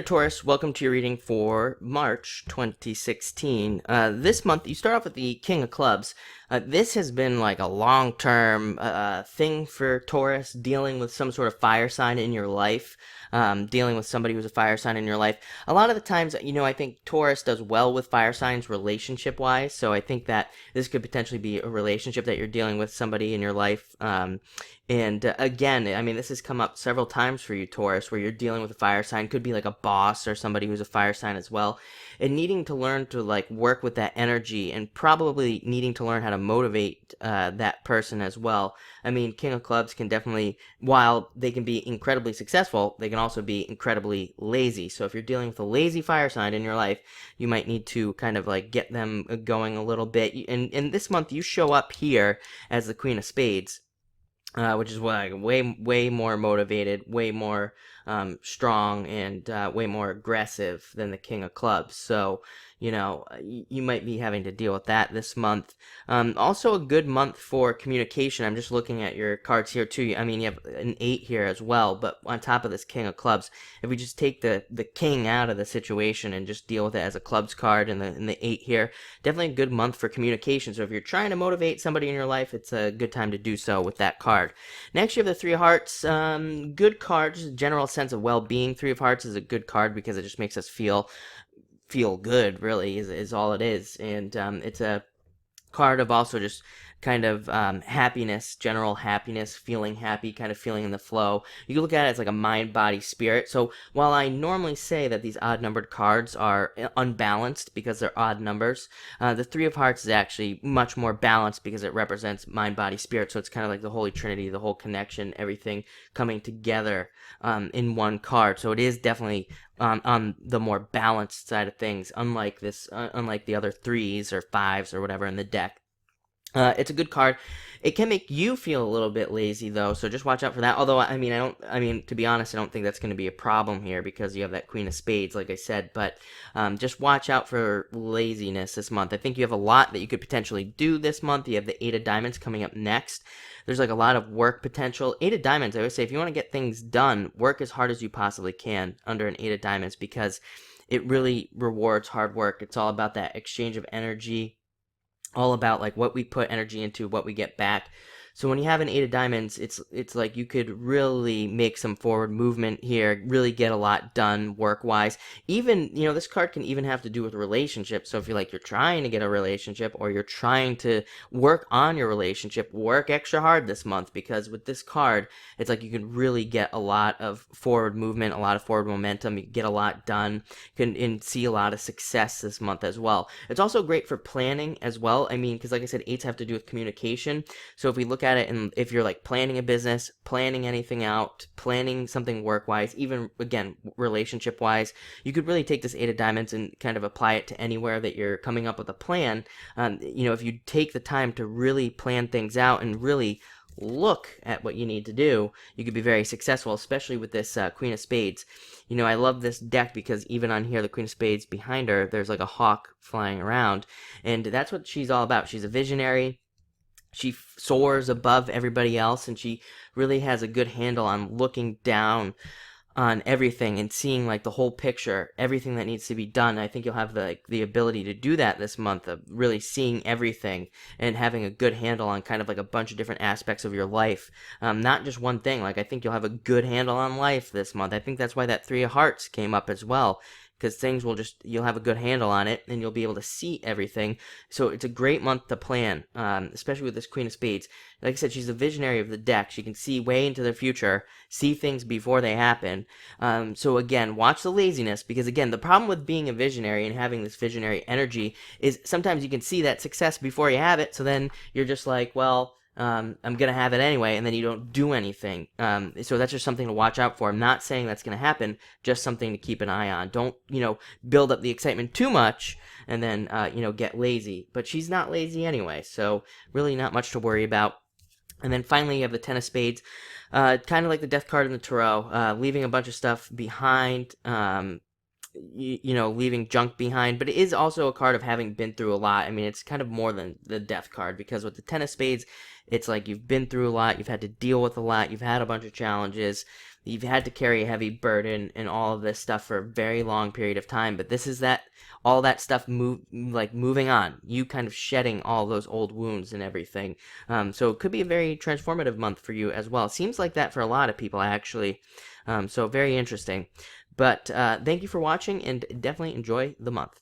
Taurus, welcome to your reading for March 2016. This month, you start off with the King of Clubs. This has been like a long-term thing for Taurus, dealing with some sort of fire sign in your life, dealing with somebody who's a fire sign in your life. A lot of the times, I think Taurus does well with fire signs relationship-wise, so I think that this could potentially be a relationship that you're dealing with somebody in your life. Again, I mean, this has come up several times for you, Taurus, where you're dealing with a fire sign. Could be like a boss or somebody who's a fire sign as well. And needing to learn to like work with that energy and probably needing to learn how to motivate that person as well. I mean, King of Clubs can definitely, while they can be incredibly successful, they can also be incredibly lazy. So if you're dealing with a lazy fire sign in your life, you might need to kind of like get them going a little bit. And this month, you show up here as the Queen of Spades. Which is like way more motivated, way more strong, and way more aggressive than the King of Clubs. So, you might be having to deal with that this month. Also a good month for communication. I'm just looking at your cards here too. I mean, you have an 8 here as well, but on top of this King of Clubs, if we just take the King out of the situation and just deal with it as a Clubs card and the 8 here, definitely a good month for communication. So if you're trying to motivate somebody in your life, it's a good time to do so with that card. Next, you have the Three of Hearts. Good card, just a general sense of well-being. Three of Hearts is a good card because it just makes us feel good, really, is all it is. And it's a card of also just kind of happiness, general happiness, feeling happy, kind of feeling in the flow. You can look at it as like a mind, body, spirit. So while I normally say that these odd numbered cards are unbalanced because they're odd numbers, the Three of Hearts is actually much more balanced because it represents mind, body, spirit. So it's kind of like the Holy Trinity, the whole connection, everything coming together in one card. So it is definitely on the more balanced side of things, unlike the other threes or fives or whatever in the deck. It's a good card. It can make you feel a little bit lazy though, so just watch out for that. Although I mean, to be honest, I don't think that's going to be a problem here because you have that Queen of Spades, like I said. But just watch out for laziness this month. I think you have a lot that you could potentially do this month. You have the Eight of Diamonds coming up next. There's like a lot of work potential. Eight of Diamonds, I would say, if you want to get things done, work as hard as you possibly can under an Eight of Diamonds because it really rewards hard work. It's all about that exchange of energy, all about like what we put energy into, what we get back. So when you have an Eight of Diamonds, it's like you could really make some forward movement here, really get a lot done work-wise. Even, this card can even have to do with relationships. So if you're trying to get a relationship or you're trying to work on your relationship, work extra hard this month because with this card, it's like you can really get a lot of forward movement, a lot of forward momentum. You can get a lot done, and see a lot of success this month as well. It's also great for planning as well. I mean, because like I said, 8s have to do with communication. So if we look at it, and if you're like planning a business, planning anything out, planning something work-wise, even again relationship-wise, you could really take this Eight of Diamonds and kind of apply it to anywhere that you're coming up with a plan. If you take the time to really plan things out and really look at what you need to do, you could be very successful, especially with this Queen of Spades. I love this deck because even on here, the Queen of Spades behind her, there's like a hawk flying around, and that's what she's all about. She's a visionary. She soars above everybody else, and she really has a good handle on looking down on everything and seeing like the whole picture, everything that needs to be done. I think you'll have the ability to do that this month, of really seeing everything and having a good handle on kind of like a bunch of different aspects of your life, not just one thing. Like I think you'll have a good handle on life this month. I think that's why that Three of Hearts came up as well, because things you'll have a good handle on it, and you'll be able to see everything. So it's a great month to plan, especially with this Queen of Spades. Like I said, she's a visionary of the deck. She can see way into the future, see things before they happen. So again, watch the laziness, because again, the problem with being a visionary and having this visionary energy is sometimes you can see that success before you have it, so then you're just like, well, I'm going to have it anyway, and then you don't do anything. So that's just something to watch out for. I'm not saying that's going to happen, just something to keep an eye on. Don't, build up the excitement too much and then, get lazy. But she's not lazy anyway, so really not much to worry about. And then finally, you have the Ten of Spades, kind of like the Death card in the Tarot, leaving a bunch of stuff behind, leaving junk behind, but it is also a card of having been through a lot. I mean, it's kind of more than the Death card, because with the Ten of Spades, it's like you've been through a lot, you've had to deal with a lot, you've had a bunch of challenges, you've had to carry a heavy burden and all of this stuff for a very long period of time. But this is that all that stuff moving on, you kind of shedding all those old wounds and everything. So it could be a very transformative month for you as well. Seems like that for a lot of people, actually. So very interesting. But thank you for watching, and definitely enjoy the month.